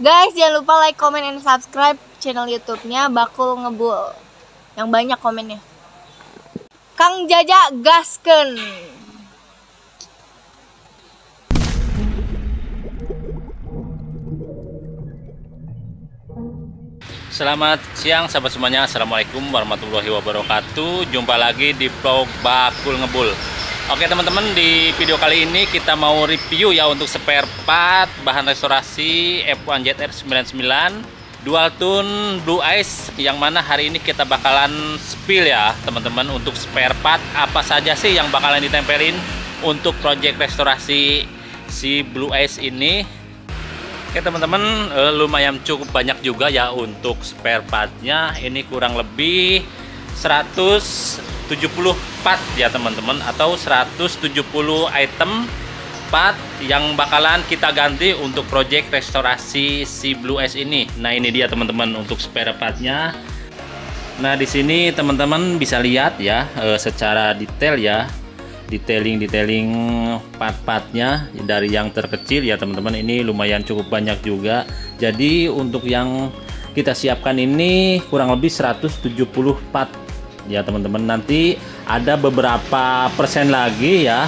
Guys, jangan lupa like, comment, and subscribe channel YouTube-nya Bakul Ngebul. Yang banyak komennya. Kang Jaja gaskeun. Selamat siang sahabat semuanya. Assalamualaikum warahmatullahi wabarakatuh. Jumpa lagi di vlog Bakul Ngebul. Oke teman-teman, di video kali ini kita mau review ya untuk spare part bahan restorasi F1ZR99 dual tune Blue Ice, yang mana hari ini kita bakalan spill ya teman-teman untuk spare part apa saja sih yang bakalan ditempelin untuk project restorasi si Blue Ice ini. Oke teman-teman, lumayan cukup banyak juga ya untuk spare partnya. Ini kurang lebih 170 part ya teman-teman, atau 170 item part yang bakalan kita ganti untuk project restorasi si Blue Ice ini. Nah ini dia teman-teman untuk spare partnya. Nah di sini teman-teman bisa lihat ya secara detail ya, detailing part-partnya dari yang terkecil ya teman-teman. Ini lumayan cukup banyak juga. Jadi untuk yang kita siapkan ini kurang lebih 170 part ya teman-teman. Nanti ada beberapa persen lagi ya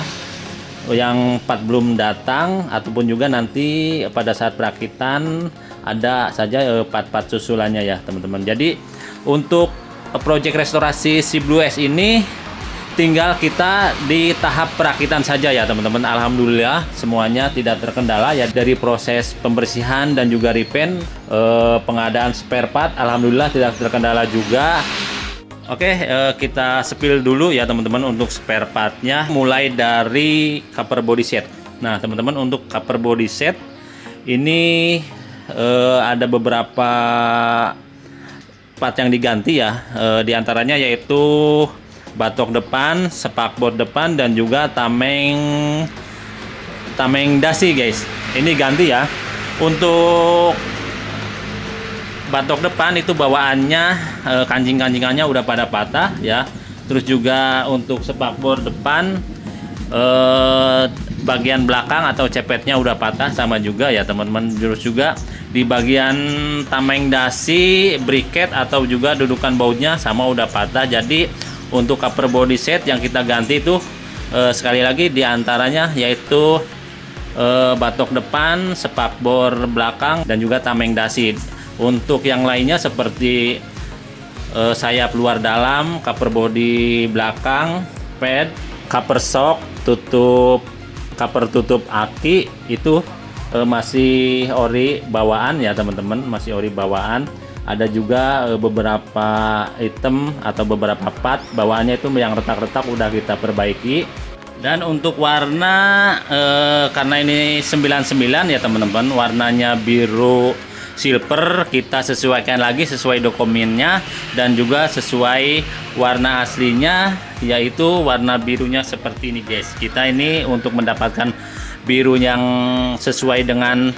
yang part belum datang, ataupun juga nanti pada saat perakitan ada saja part-part susulannya ya teman-teman. Jadi untuk project restorasi si Blue Ice ini tinggal kita di tahap perakitan saja ya teman-teman. Alhamdulillah semuanya tidak terkendala ya, dari proses pembersihan dan juga repaint, pengadaan spare part alhamdulillah tidak terkendala juga. Oke, kita spill dulu ya teman-teman untuk spare partnya, mulai dari cover body set. Nah teman-teman, untuk cover body set ini ada beberapa part yang diganti ya, diantaranya yaitu batok depan, spakbor depan, dan juga tameng dasi guys. Ini ganti ya. Untuk batok depan itu bawaannya kancing-kancingannya udah pada patah ya. Terus juga untuk spakbor depan bagian belakang atau cepetnya udah patah sama juga ya teman-teman. Terus juga di bagian tameng dasi, briket atau juga dudukan bautnya sama udah patah. Jadi untuk cover body set yang kita ganti itu sekali lagi diantaranya yaitu batok depan, spakbor belakang, dan juga tameng dasi. Untuk yang lainnya seperti sayap luar dalam, cover body belakang, pad, cover shock, cover tutup aki itu masih ori bawaan ya teman-teman, masih ori bawaan. Ada juga beberapa item atau beberapa part bawaannya itu yang retak-retak udah kita perbaiki. Dan untuk warna karena ini 99 ya teman-teman, warnanya biru silver, kita sesuaikan lagi sesuai dokumennya dan juga sesuai warna aslinya, yaitu warna birunya seperti ini guys. Kita ini untuk mendapatkan biru yang sesuai dengan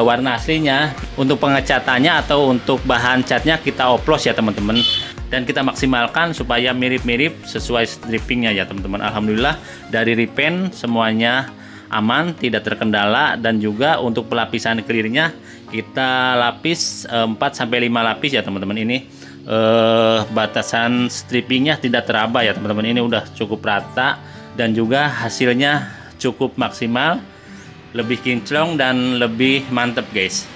warna aslinya, untuk pengecatannya atau untuk bahan catnya kita oplos ya teman-teman, dan kita maksimalkan supaya mirip-mirip sesuai strippingnya ya teman-teman. Alhamdulillah dari repaint semuanya aman, tidak terkendala. Dan juga untuk pelapisan clearnya kita lapis 4-5 lapis ya teman-teman. Ini batasan strippingnya tidak teraba ya teman-teman. Ini udah cukup rata dan juga hasilnya cukup maksimal, lebih kinclong dan lebih mantep guys.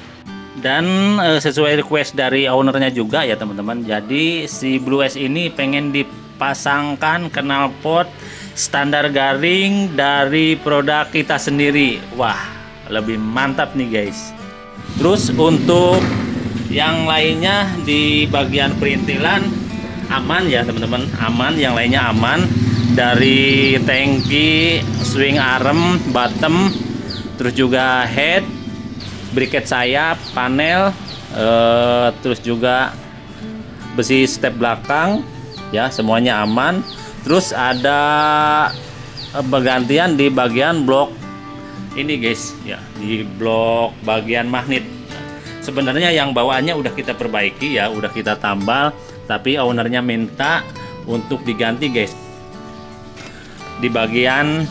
Dan sesuai request dari ownernya juga ya teman-teman. Jadi si Blue Ice ini pengen dipasangkan knalpot standar garing dari produk kita sendiri. Wah, lebih mantap nih guys. Terus untuk yang lainnya di bagian perintilan aman ya teman-teman, aman. Yang lainnya aman, dari tangki, swing arm, bottom, terus juga head, briket sayap, panel, terus juga besi step belakang ya, semuanya aman. Terus ada pergantian di bagian blok ini guys ya, di blok bagian magnet. Sebenarnya yang bawaannya udah kita perbaiki ya, udah kita tambal, tapi ownernya minta untuk diganti guys di bagian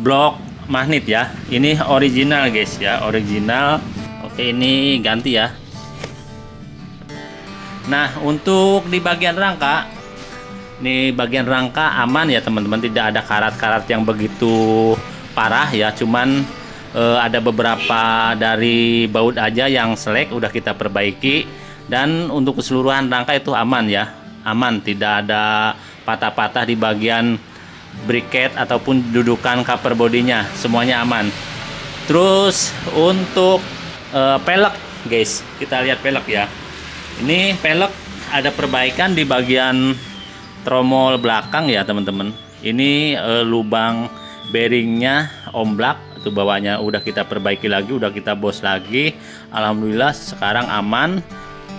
blok magnet ya. Ini original guys ya, original. Oke, ini ganti ya. Nah, untuk di bagian rangka, nih bagian rangka aman ya teman-teman, tidak ada karat-karat yang begitu parah ya, cuman ada beberapa dari baut aja yang selek udah kita perbaiki, dan untuk keseluruhan rangka itu aman ya, aman, tidak ada patah-patah di bagian bracket ataupun dudukan cover bodinya, semuanya aman. Terus untuk pelek guys, kita lihat pelek ya. Ini pelek ada perbaikan di bagian tromol belakang ya teman-teman. Ini lubang bearingnya omblak, itu bawahnya udah kita perbaiki lagi, udah kita bos lagi. Alhamdulillah sekarang aman.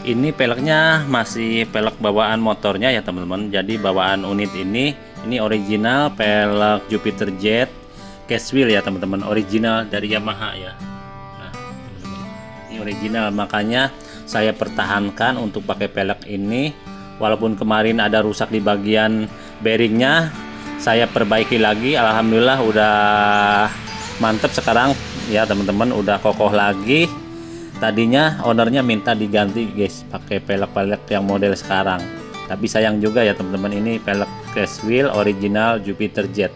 Ini peleknya masih pelek bawaan motornya ya teman-teman. Jadi bawaan unit ini original pelek Jupiter Jet Cashwheel ya teman-teman, original dari Yamaha ya. Nah, teman-teman, ini original, makanya saya pertahankan untuk pakai pelek ini. Walaupun kemarin ada rusak di bagian bearingnya, saya perbaiki lagi. Alhamdulillah udah mantep sekarang ya teman-teman, udah kokoh lagi. Tadinya ownernya minta diganti guys pakai pelek-pelek yang model sekarang, tapi sayang juga ya teman-teman, ini pelek Cashwheel original Jupiter Jet.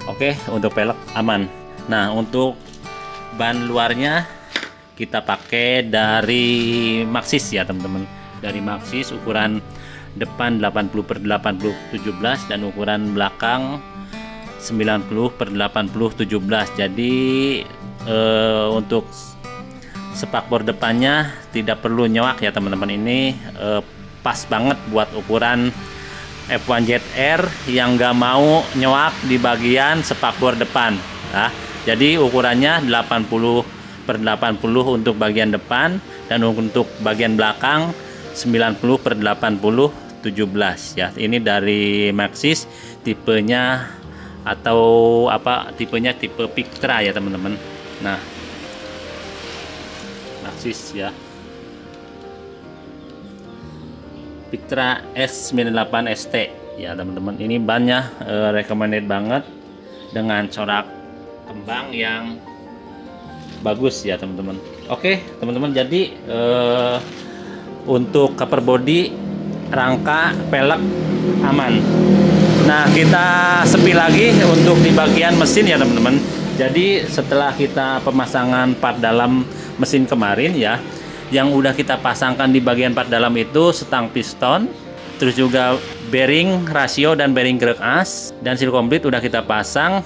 Oke, untuk pelek aman. Nah, untuk ban luarnya kita pakai dari Maxxis ya teman-teman, dari Maxxis, ukuran depan 80/80 17 dan ukuran belakang 90/80 17. Jadi untuk spakbor depannya tidak perlu nyewak ya teman-teman, ini pas banget buat ukuran F1 ZR yang nggak mau nyewak di bagian spakbor depan. Nah, jadi ukurannya 80/80 untuk bagian depan, dan untuk bagian belakang 90/80 17 ya. Ini dari Maxxis, tipenya atau apa, tipenya tipe Victra ya teman-teman. Nah, Maxxis ya, Victra S98 ST ya teman-teman. Ini bannya recommended banget dengan corak kembang yang bagus ya teman-teman. Oke teman-teman, jadi untuk cover body, rangka, pelek aman. Nah, kita sepi lagi untuk di bagian mesin ya teman-teman. Jadi setelah kita pemasangan part dalam mesin kemarin ya, yang udah kita pasangkan di bagian part dalam itu setang piston, terus juga bearing rasio dan bearing gerak as, dan seal komplit udah kita pasang.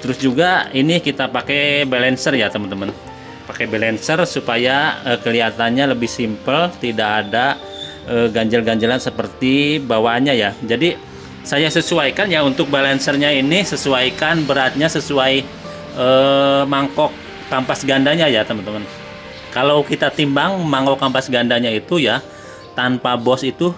Terus juga ini kita pakai balancer ya teman-teman, pakai balancer supaya kelihatannya lebih simple, tidak ada ganjel-ganjelan seperti bawaannya ya. Jadi saya sesuaikan ya untuk balancernya ini, sesuaikan beratnya sesuai mangkok kampas gandanya ya teman-teman. Kalau kita timbang mangkok kampas gandanya itu ya tanpa bos itu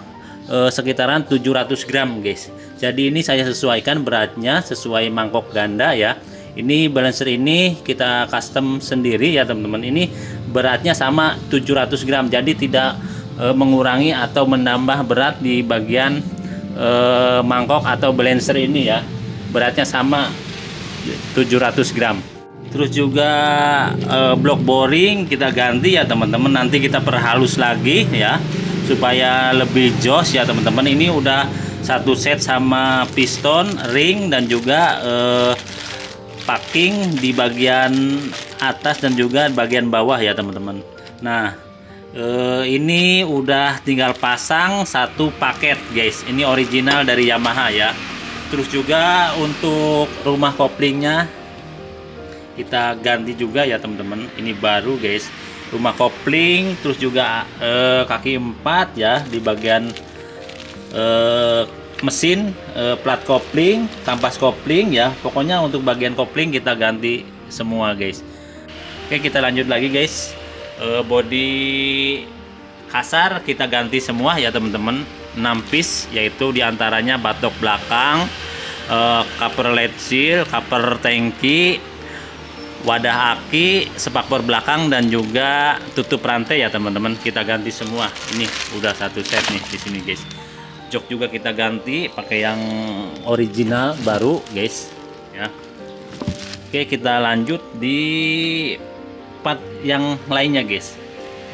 sekitaran 700 gram guys. Jadi ini saya sesuaikan beratnya sesuai mangkok ganda ya. Ini balancer ini kita custom sendiri ya teman-teman. Ini beratnya sama 700 gram, jadi tidak mengurangi atau menambah berat di bagian mangkok atau balancer ini ya. Beratnya sama 700 gram. Terus juga blok boring kita ganti ya teman-teman. Nanti kita perhalus lagi ya supaya lebih jos ya teman-teman. Ini udah satu set sama piston, ring, dan juga packing di bagian atas dan juga bagian bawah ya teman-teman. Nah, ini udah tinggal pasang satu paket guys. Ini original dari Yamaha ya. Terus juga untuk rumah koplingnya kita ganti juga ya teman-teman. Ini baru guys, rumah kopling. Terus juga kaki 4 ya di bagian mesin, plat kopling, kampas kopling ya. Pokoknya untuk bagian kopling kita ganti semua guys. Oke, kita lanjut lagi guys. Body kasar kita ganti semua ya teman-teman, 6 piece, yaitu diantaranya batok belakang, cover led seal, cover tangki, wadah aki, spakbor belakang, dan juga tutup rantai ya teman-teman. Kita ganti semua. Ini udah satu set nih di sini guys. Jok juga kita ganti pakai yang original baru guys ya. Oke, kita lanjut di part yang lainnya guys.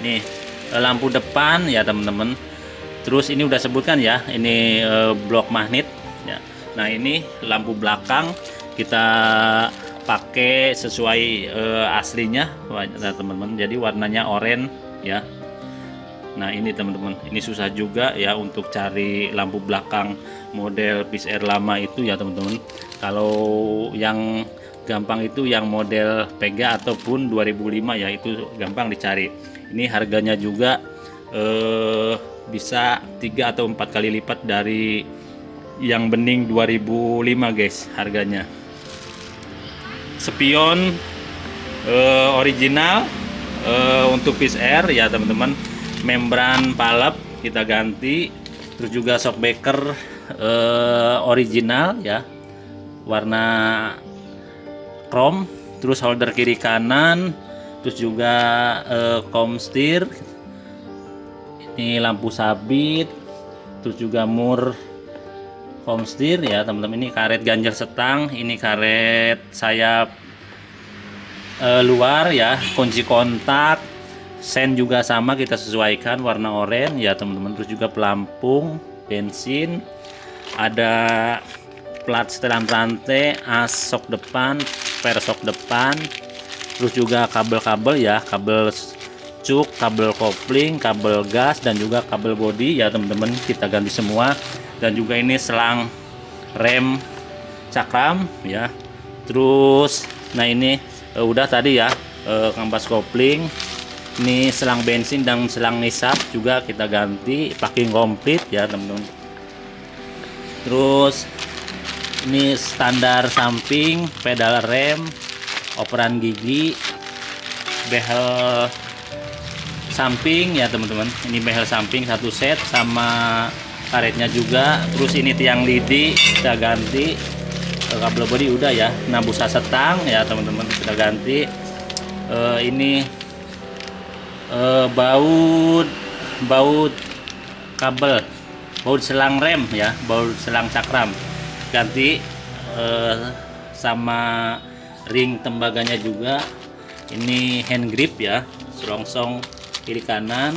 Nih lampu depan ya teman-teman. Terus ini udah sebutkan ya, ini blok magnet ya. Nah ini lampu belakang kita pakai sesuai aslinya teman-teman, jadi warnanya oranye ya. Nah ini teman-teman, ini susah juga ya untuk cari lampu belakang model Peace Air lama itu ya teman-teman. Kalau yang gampang itu yang model Pega ataupun 2005 ya, itu gampang dicari. Ini harganya juga bisa 3 atau 4 kali lipat dari yang bening 2005 guys harganya. Spion original untuk Peace Air ya teman-teman. Membran palep kita ganti, terus juga shockbreaker original ya, warna chrome, terus holder kiri kanan, terus juga komstir, ini lampu sabit, terus juga mur komstir ya teman-teman. Ini karet ganjel setang, ini karet sayap luar ya, kunci kontak, sen juga sama kita sesuaikan warna oranye ya teman-teman. Terus juga pelampung bensin, ada plat setelan rantai, as sok depan, per sok depan, terus juga kabel-kabel ya, kabel cuk, kabel kopling, kabel gas, dan juga kabel bodi ya teman-teman, kita ganti semua. Dan juga ini selang rem cakram ya. Terus nah ini udah tadi ya, kampas kopling. Ini selang bensin dan selang nisap juga kita ganti, packing komplit ya teman-teman. Terus ini standar samping, pedal rem, operan gigi, behel samping ya teman-teman. Ini behel samping satu set sama karetnya juga. Terus ini tiang lidi kita ganti, kabel bodi udah ya. Nah busa setang ya teman-teman kita ganti. Ini baut kabel, baut selang rem ya, baut selang cakram ganti, sama ring tembaganya juga. Ini hand grip ya, selongsong kiri kanan,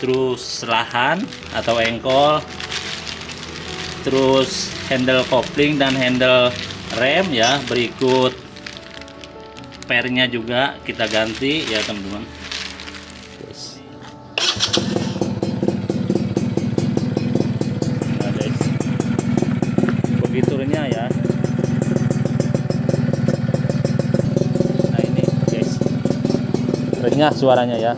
terus selahan atau engkol, terus handle kopling dan handle rem ya. Berikut pernya juga kita ganti ya teman-teman. Nah guys, begiturnya ya. Nah ini guys, renyah suaranya ya.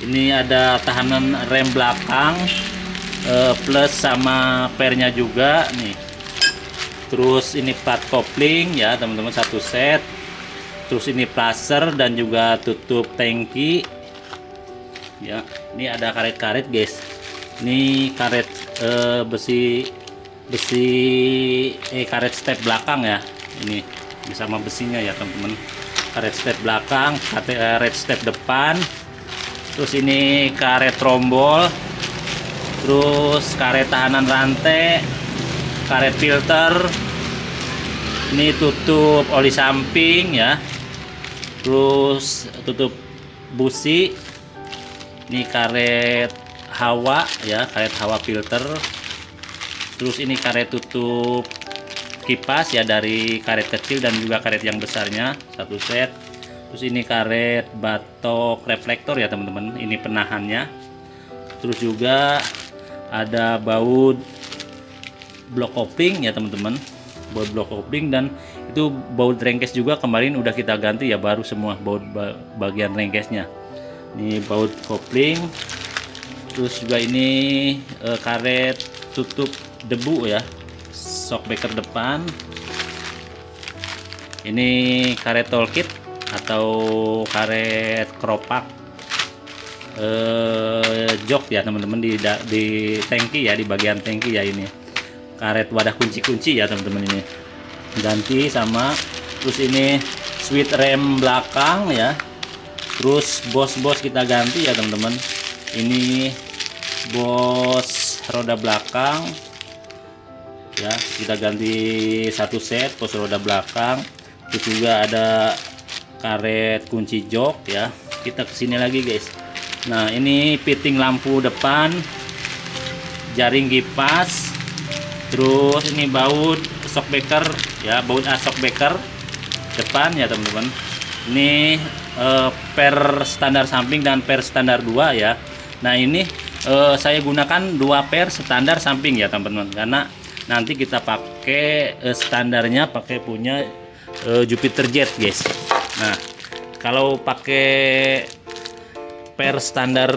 Ini ada tahanan rem belakang plus sama pernya juga nih. Terus ini plat kopling ya teman-teman satu set. Terus ini plaster dan juga tutup tangki ya. Ini ada karet-karet guys. Ini karet karet step belakang ya. Ini sama besinya ya teman-teman. Karet step belakang, karet step depan. Terus ini karet trombol, terus karet tahanan rantai, karet filter, ini tutup oli samping ya, terus tutup busi, ini karet hawa ya, karet hawa filter, terus ini karet tutup kipas ya, dari karet kecil dan juga karet yang besarnya satu set. Terus ini karet batok reflektor ya teman-teman, ini penahannya. Terus juga ada baut blok kopling ya teman-teman. baut block kopling, dan itu baut rengkes juga kemarin udah kita ganti ya, baru semua baut bagian rengkesnya. Ini baut kopling, terus juga ini karet tutup debu ya, shockbreaker depan. Ini karet toolkit atau karet keropak jok ya teman-teman, di tangki ya, di bagian tangki ya. Ini karet wadah kunci-kunci ya teman-teman, ini ganti sama. Terus ini switch rem belakang ya, terus bos kita ganti ya teman-teman. Ini bos roda belakang ya, kita ganti satu set bos roda belakang. Terus juga ada karet kunci jok ya. Kita kesini lagi guys. Nah, ini fitting lampu depan, jaring kipas, terus ini baut shockbreaker ya, baut shockbreaker depan ya teman-teman. Ini per standar samping dan per standar 2 ya. Nah, ini saya gunakan 2 per standar samping ya teman-teman, karena nanti kita pakai standarnya pakai punya Jupiter Jet guys. Nah, kalau pakai per standar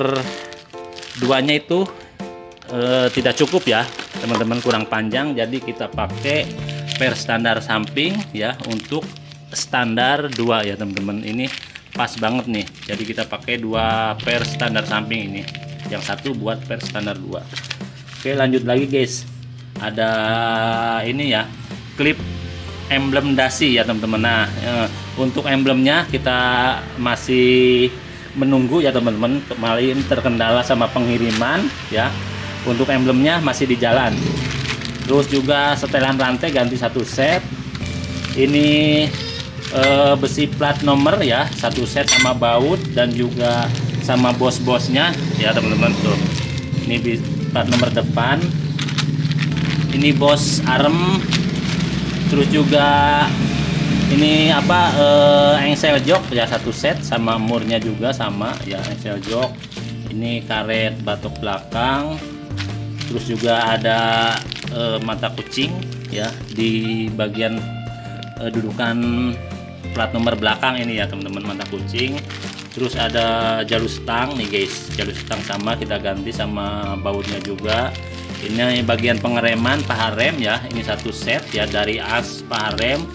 2-nya itu tidak cukup ya teman-teman, kurang panjang. Jadi kita pakai per standar samping ya untuk standar 2 ya teman-teman. Ini pas banget nih, jadi kita pakai 2 per standar samping, ini yang satu buat per standar 2. Oke, lanjut lagi guys. Ada ini ya, klip emblem dasi ya teman-teman. Nah, untuk emblemnya kita masih menunggu ya teman-teman, kemarin terkendala sama pengiriman ya. Untuk emblemnya masih di jalan. Terus juga setelan rantai ganti satu set. Ini besi plat nomor ya, satu set sama baut dan juga sama bos-bosnya ya teman-teman tuh. Ini plat nomor depan. Ini bos arem. Terus juga ini apa, engsel jok ya, satu set sama murnya juga sama ya, engsel jok. Ini karet batok belakang. Terus juga ada mata kucing ya di bagian dudukan plat nomor belakang ini ya teman-teman, mata kucing. Terus ada jalur stang nih guys, jalur stang sama kita ganti sama bautnya juga. Ini bagian pengereman paha rem ya, ini satu set ya, dari as paha rem,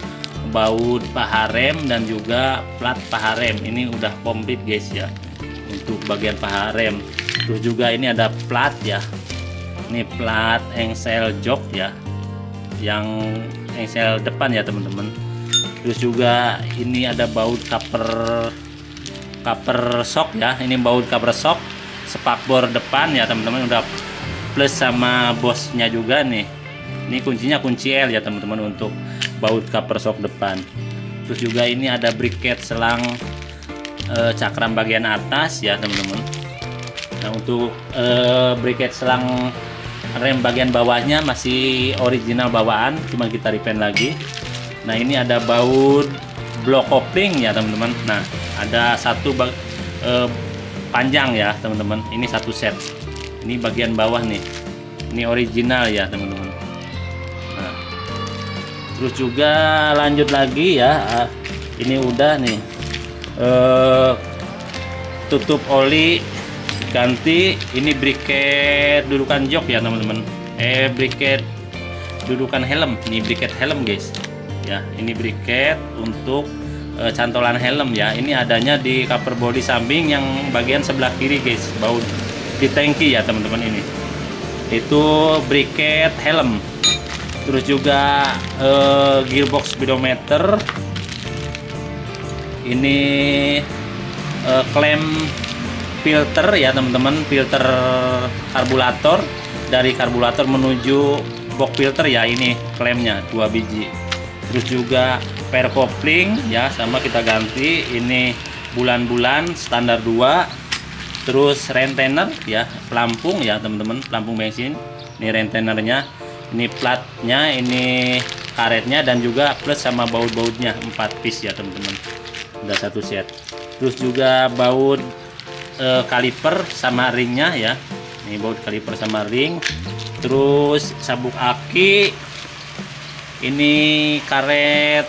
baut paha rem dan juga plat paha rem. Ini udah komplit guys ya untuk bagian paha rem. Terus juga ini ada plat ya, ini plat engsel jok ya, yang engsel depan ya teman-teman. Terus juga ini ada baut cover shock ya, ini baut cover shock spakbor depan ya teman-teman, udah plus sama bosnya juga nih. Ini kuncinya kunci L ya teman-teman untuk baut cover shock depan. Terus juga ini ada briket selang cakram bagian atas ya teman-teman. Nah, untuk briket selang rem bagian bawahnya masih original bawaan, cuma kita repaint lagi. Nah, ini ada baut block kopling ya teman-teman. Nah, ada satu panjang ya teman-teman, ini satu set. Ini bagian bawah nih, ini original ya teman-teman. Nah, terus juga lanjut lagi ya, ini udah nih tutup oli ganti. Ini briket dudukan jok ya teman-teman, briket dudukan helm. Ini briket helm guys ya, ini briket untuk cantolan helm ya. Ini adanya di cover body samping yang bagian sebelah kiri guys, baut di tangki ya teman-teman. Ini itu briket helm. Terus juga gearbox speedometer. Ini klem filter ya teman-teman, filter karburator, dari karburator menuju box filter ya. Ini klemnya 2 biji. Terus juga per kopling ya, sama kita ganti. Ini bulan-bulan standar 2. Terus rentener ya, pelampung ya teman-teman, pelampung bensin. Ini rentenernya, ini platnya, ini karetnya dan juga plus sama baut-bautnya 4 piece ya teman-teman. Udah satu set. Terus juga baut kaliper sama ringnya ya. Ini baut kaliper sama ring. Terus sabuk aki. Ini karet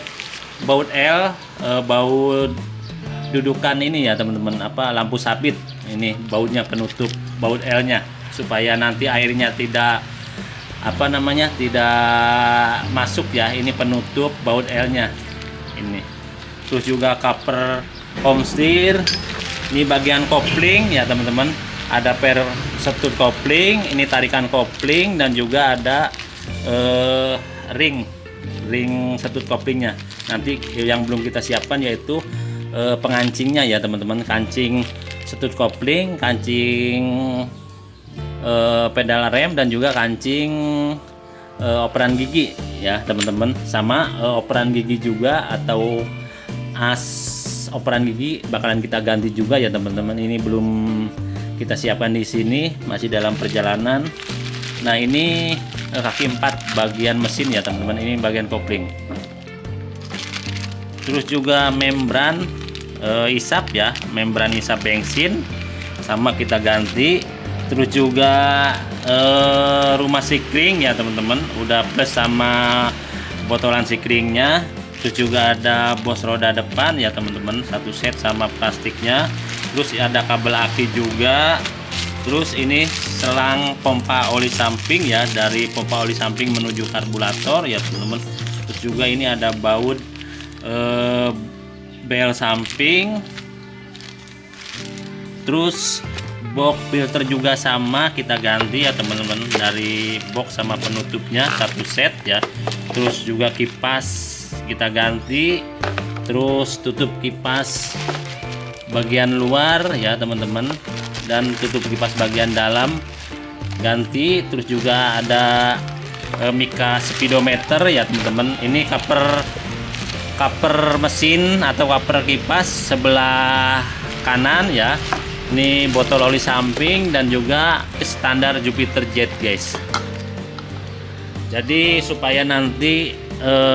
baut L, baut dudukan ini ya teman-teman, apa lampu sabit. Ini bautnya, penutup baut L-nya, supaya nanti airnya tidak tidak masuk ya. Ini penutup baut L-nya ini. Terus juga cover home steer. Ini bagian kopling ya teman-teman. Ada per setut kopling, ini tarikan kopling, dan juga ada ring setut koplingnya. Nanti yang belum kita siapkan yaitu pengancingnya ya teman-teman, kancing setut kopling, kancing pedal rem, dan juga kancing operan gigi ya teman-teman. Sama operan gigi juga, atau as operan gigi bakalan kita ganti juga ya teman-teman. Ini belum kita siapkan di sini, masih dalam perjalanan. Nah, ini kaki 4 bagian mesin ya teman-teman, ini bagian kopling. Terus juga membran isap ya, membran isap bensin sama kita ganti. Terus juga rumah sikring ya teman-teman, udah plus sama botolan sikringnya. Terus juga ada bos roda depan ya teman-teman, satu set sama plastiknya. Terus ada kabel aki juga. Terus ini selang pompa oli samping ya, dari pompa oli samping menuju karburator ya teman-teman. Terus juga ini ada baut bel samping. Terus box filter juga sama kita ganti ya teman-teman, dari box sama penutupnya satu set ya. Terus juga kipas kita ganti. Terus tutup kipas bagian luar ya teman-teman, dan tutup kipas bagian dalam ganti. Terus juga ada mika speedometer ya teman-teman. Ini cover mesin atau cover kipas sebelah kanan ya. Ini botol oli samping, dan juga standar Jupiter Jet guys. Jadi supaya nanti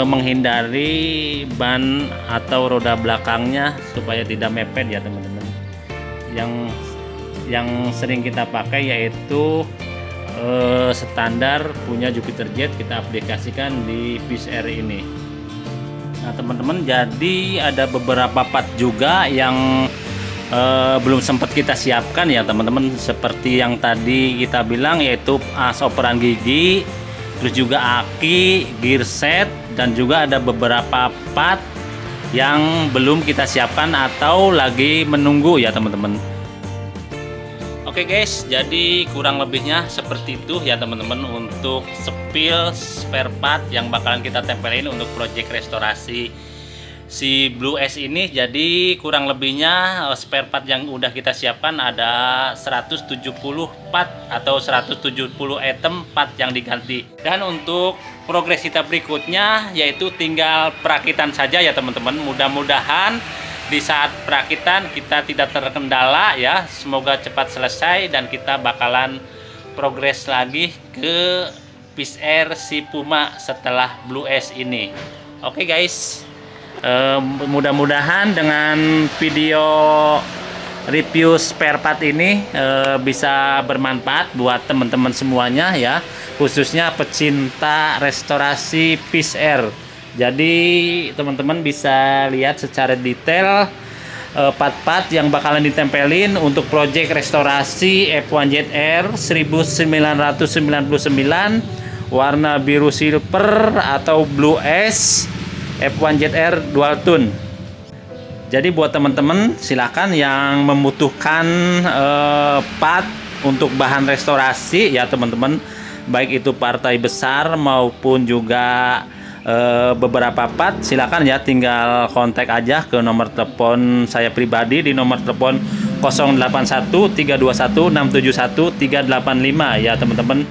menghindari ban atau roda belakangnya supaya tidak mepet ya teman-teman. Yang sering kita pakai yaitu standar punya Jupiter Jet, kita aplikasikan di Fish Air ini. Nah teman-teman, jadi ada beberapa part juga yang belum sempat kita siapkan ya teman-teman, seperti yang tadi kita bilang, yaitu as operan gigi, terus juga aki, gear set, dan juga ada beberapa part yang belum kita siapkan atau lagi menunggu ya teman-teman. Oke guys, jadi kurang lebihnya seperti itu ya teman-teman untuk spill spare part yang bakalan kita tempelin untuk project restorasi si Blue S ini. Jadi kurang lebihnya spare part yang udah kita siapkan ada 170 part atau 170 item part yang diganti. Dan untuk progres kita berikutnya yaitu tinggal perakitan saja ya teman-teman. Mudah-mudahan di saat perakitan kita tidak terkendala ya. Semoga cepat selesai dan kita bakalan progres lagi ke Fish Air si Puma setelah Blue S ini. Oke guys, mudah-mudahan dengan video review spare part ini bisa bermanfaat buat teman-teman semuanya ya, khususnya pecinta restorasi Fish Air. Jadi teman-teman bisa lihat secara detail part-part yang bakalan ditempelin untuk project restorasi F1ZR 1999 warna biru silver atau Blue S F1ZR dual tone. Jadi buat teman-teman silakan yang membutuhkan part untuk bahan restorasi ya teman-teman, baik itu partai besar maupun juga beberapa part, silakan ya tinggal kontak aja ke nomor telepon saya pribadi di nomor telepon 081321671385 ya teman-teman.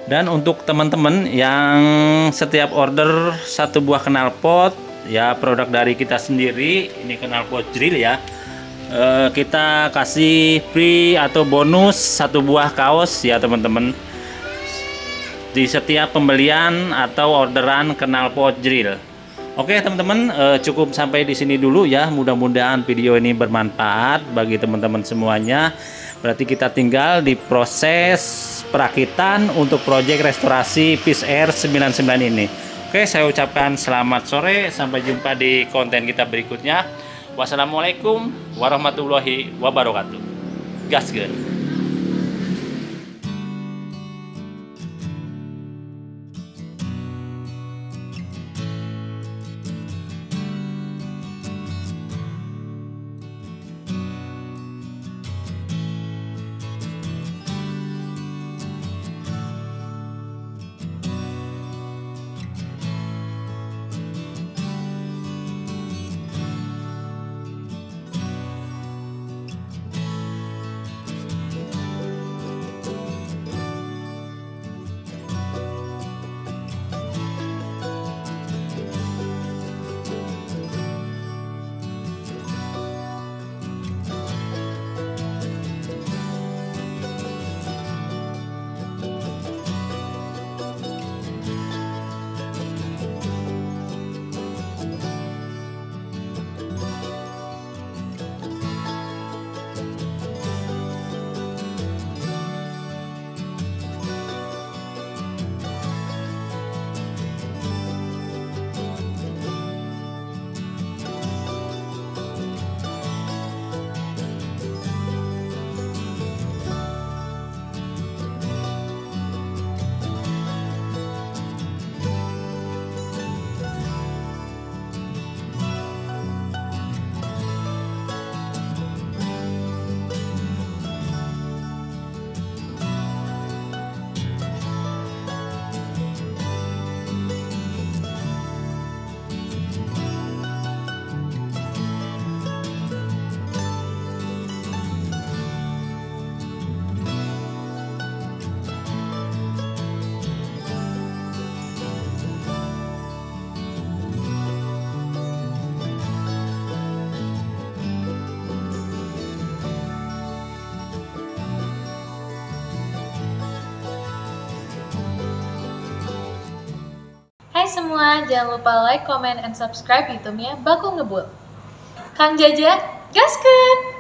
Dan untuk teman-teman yang setiap order satu buah knalpot ya, produk dari kita sendiri, ini knalpot drill ya, kita kasih free atau bonus satu buah kaos ya teman-teman di setiap pembelian atau orderan knalpot drill. Oke teman-teman, cukup sampai di sini dulu ya. Mudah-mudahan video ini bermanfaat bagi teman-teman semuanya. Berarti kita tinggal di proses perakitan untuk proyek restorasi Fish Air 99 ini. Oke, saya ucapkan selamat sore. Sampai jumpa di konten kita berikutnya. Wassalamualaikum warahmatullahi wabarakatuh. Gaskeun. Hai semua, jangan lupa like, comment, and subscribe YouTube-nya Bakul Ngebul. Kang Jaja, gaskeun!